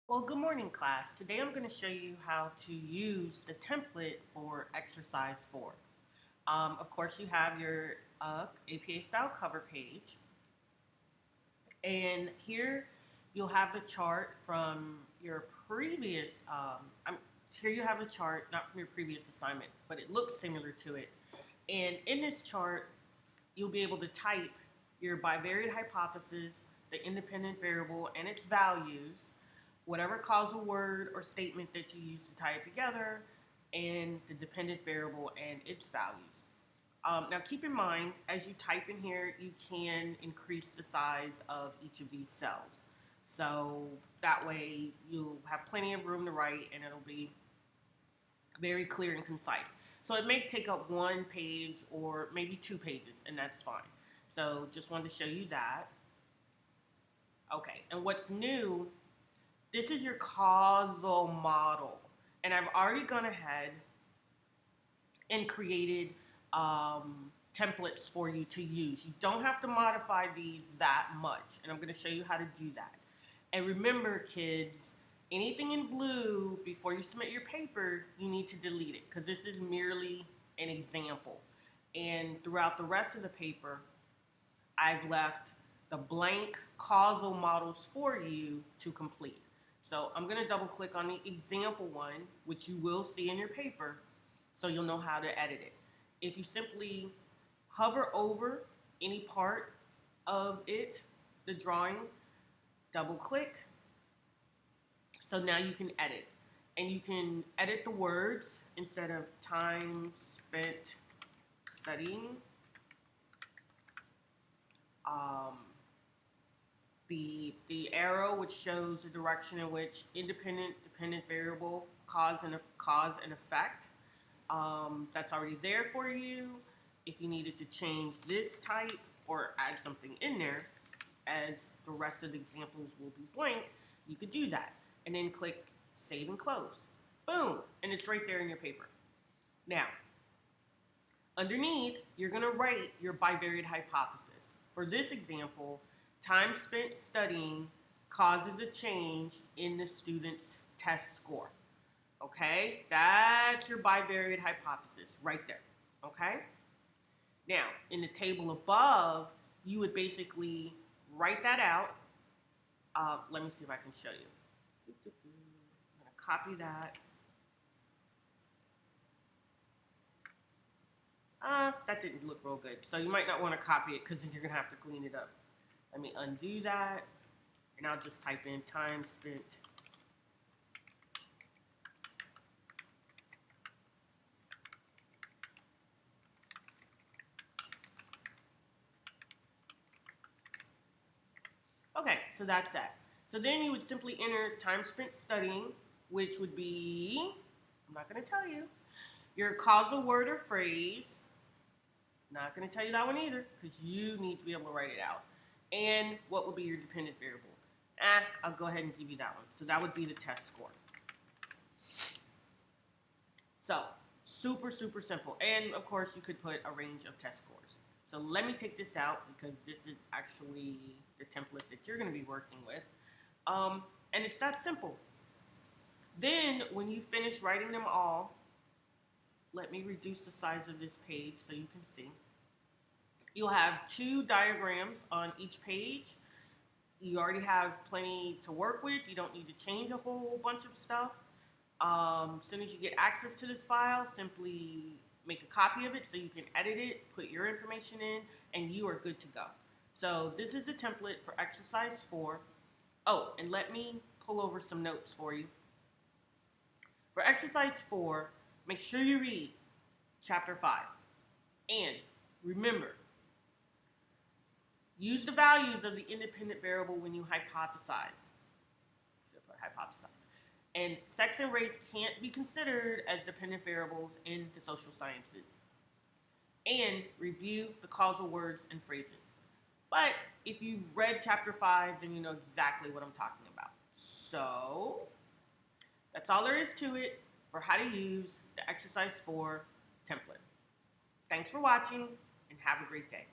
Well, good morning, class. Today I'm going to show you how to use the template for exercise 4. Of course, you have your APA style cover page, and here you'll have the chart from your previous. Here you have the chart, not from your previous assignment, but it looks similar to it. And in this chart, you'll be able to type your bivariate hypothesis, the independent variable, and its values, whatever causal word or statement that you use to tie it together, and the dependent variable and its values. Now keep in mind, as you type in here, you can increase the size of each of these cells. So that way you'll have plenty of room to write and it'll be very clear and concise. So it may take up one page or maybe 2 pages, and that's fine. So just wanted to show you that. Okay, and what's new, this is your causal model. And I've already gone ahead and created templates for you to use. You don't have to modify these that much, and I'm going to show you how to do that. And remember, kids, anything in blue, before you submit your paper, you need to delete it because this is merely an example. And throughout the rest of the paper, I've left the blank causal models for you to complete. So I'm going to double click on the example one, which you will see in your paper, so you'll know how to edit it. If you simply hover over any part of it, the drawing, double click, so now you can edit. And you can edit the words instead of time spent studying. The arrow, which shows the direction in which independent, dependent variable cause and effect. That's already there for you. If you needed to change this type or add something in there, as the rest of the examples will be blank, you could do that. And then click Save and Close. Boom! And it's right there in your paper. Now, underneath, you're going to write your bivariate hypothesis. For this example, time spent studying causes a change in the student's test score. Okay? That's your bivariate hypothesis right there. Okay? Now, in the table above, you would basically write that out. Let me see if I can show you. I'm going to copy that. That didn't look real good. So you might not want to copy it because then you're going to have to clean it up. Let me undo that. And I'll just type in time spent. Okay, so that's that. So then you would simply enter time spent studying, which would be, I'm not going to tell you, your causal word or phrase. Not going to tell you that one either because you need to be able to write it out. And what would be your dependent variable? I'll go ahead and give you that one. So that would be the test score. So super, super simple. And of course, you could put a range of test scores. So let me take this out because this is actually the template that you're going to be working with. And it's that simple. Then when you finish writing them all, let me reduce the size of this page so you can see. You'll have 2 diagrams on each page. You already have plenty to work with. You don't need to change a whole bunch of stuff. As soon as you get access to this file, simply make a copy of it so you can edit it, put your information in, and you are good to go. So this is a template for exercise 4. Oh, and let me pull over some notes for you. For exercise 4, make sure you read chapter 5. And remember, use the values of the independent variable when you hypothesize. Should put hypothesize. And sex and race can't be considered as dependent variables in the social sciences. And review the causal words and phrases. But if you've read chapter 5, then you know exactly what I'm talking about. So that's all there is to it for how to use the exercise 4 template. Thanks for watching and have a great day.